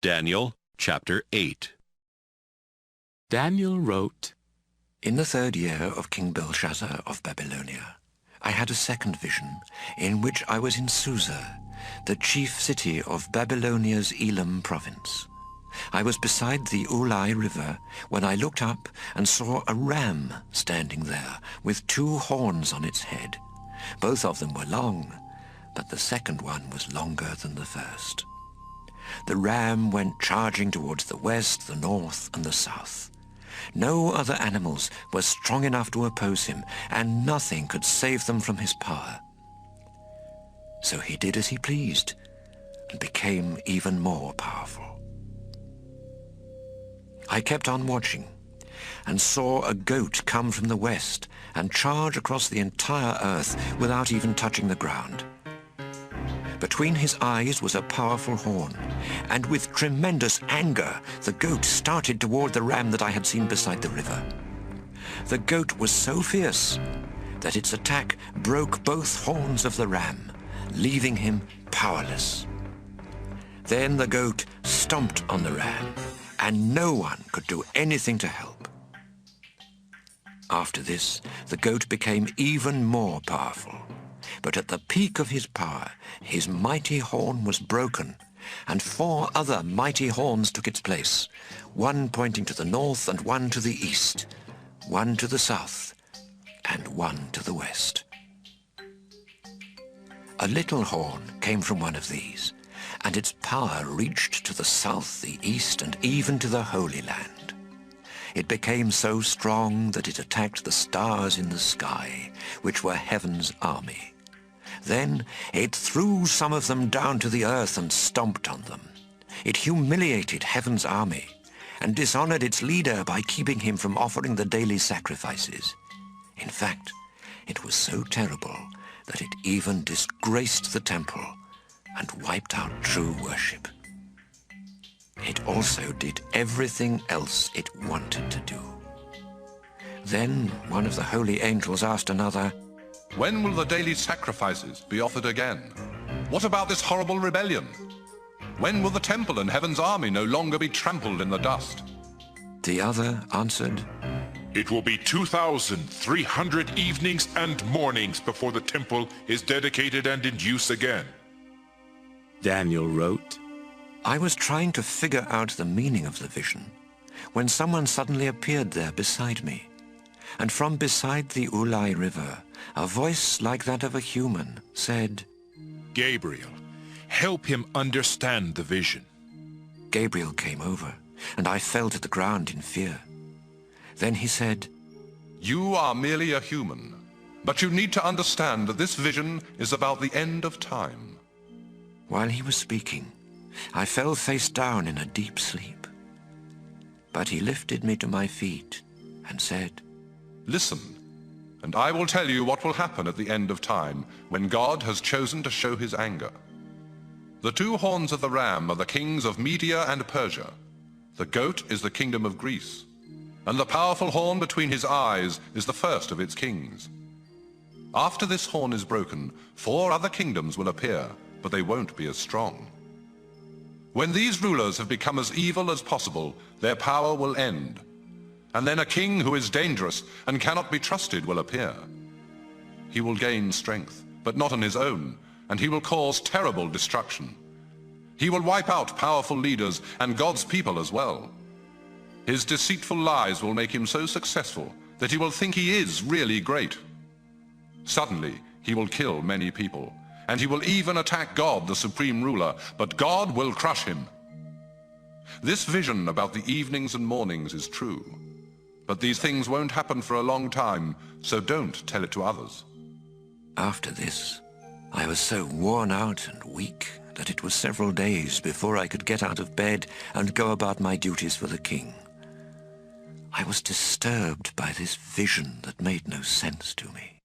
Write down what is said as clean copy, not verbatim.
Daniel chapter 8. Daniel wrote, In the 3rd year of King Belshazzar of Babylonia, I had a second vision, in which I was in Susa, the chief city of Babylonia's Elam province. I was beside the Ulai River when I looked up and saw a ram standing there with 2 horns on its head. Both of them were long, but the second one was longer than the first. The ram went charging towards the west, the north, and the south. No other animals were strong enough to oppose him, and nothing could save them from his power. So he did as he pleased, and became even more powerful. I kept on watching, and saw a goat come from the west and charge across the entire earth without even touching the ground. Between his eyes was a powerful horn, and with tremendous anger the goat started toward the ram that I had seen beside the river. The goat was so fierce that its attack broke both horns of the ram, leaving him powerless. Then the goat stomped on the ram, and no one could do anything to help. After this, the goat became even more powerful. But at the peak of his power, his mighty horn was broken, and 4 other mighty horns took its place, one pointing to the north and one to the east, one to the south and one to the west. A little horn came from one of these, and its power reached to the south, the east, and even to the Holy Land. It became so strong that it attacked the stars in the sky, which were heaven's army. Then it threw some of them down to the earth and stomped on them. It humiliated heaven's army and dishonored its leader by keeping him from offering the daily sacrifices. In fact, it was so terrible that it even disgraced the temple and wiped out true worship. It also did everything else it wanted to do. Then one of the holy angels asked another, "When will the daily sacrifices be offered again? What about this horrible rebellion? When will the temple and heaven's army no longer be trampled in the dust?" The other answered, "It will be 2,300 evenings and mornings before the temple is dedicated and in use again." Daniel wrote, I was trying to figure out the meaning of the vision when someone suddenly appeared there beside me. And from beside the Ulai River, a voice like that of a human said, "Gabriel, help him understand the vision." Gabriel came over, and I fell to the ground in fear. Then he said, "You are merely a human, but you need to understand that this vision is about the end of time." While he was speaking, I fell face down in a deep sleep. But he lifted me to my feet and said, "Listen, and I will tell you what will happen at the end of time, when God has chosen to show his anger. The 2 horns of the ram are the kings of Media and Persia. The goat is the kingdom of Greece, and the powerful horn between his eyes is the first of its kings. After this horn is broken, 4 other kingdoms will appear, but they won't be as strong. When these rulers have become as evil as possible, their power will end. And then a king who is dangerous and cannot be trusted will appear. He will gain strength, but not on his own, and he will cause terrible destruction. He will wipe out powerful leaders and God's people as well. His deceitful lies will make him so successful that he will think he is really great. Suddenly, he will kill many people, and he will even attack God, the supreme ruler, but God will crush him. This vision about the evenings and mornings is true. But these things won't happen for a long time, so don't tell it to others." After this, I was so worn out and weak that it was several days before I could get out of bed and go about my duties for the king. I was disturbed by this vision that made no sense to me.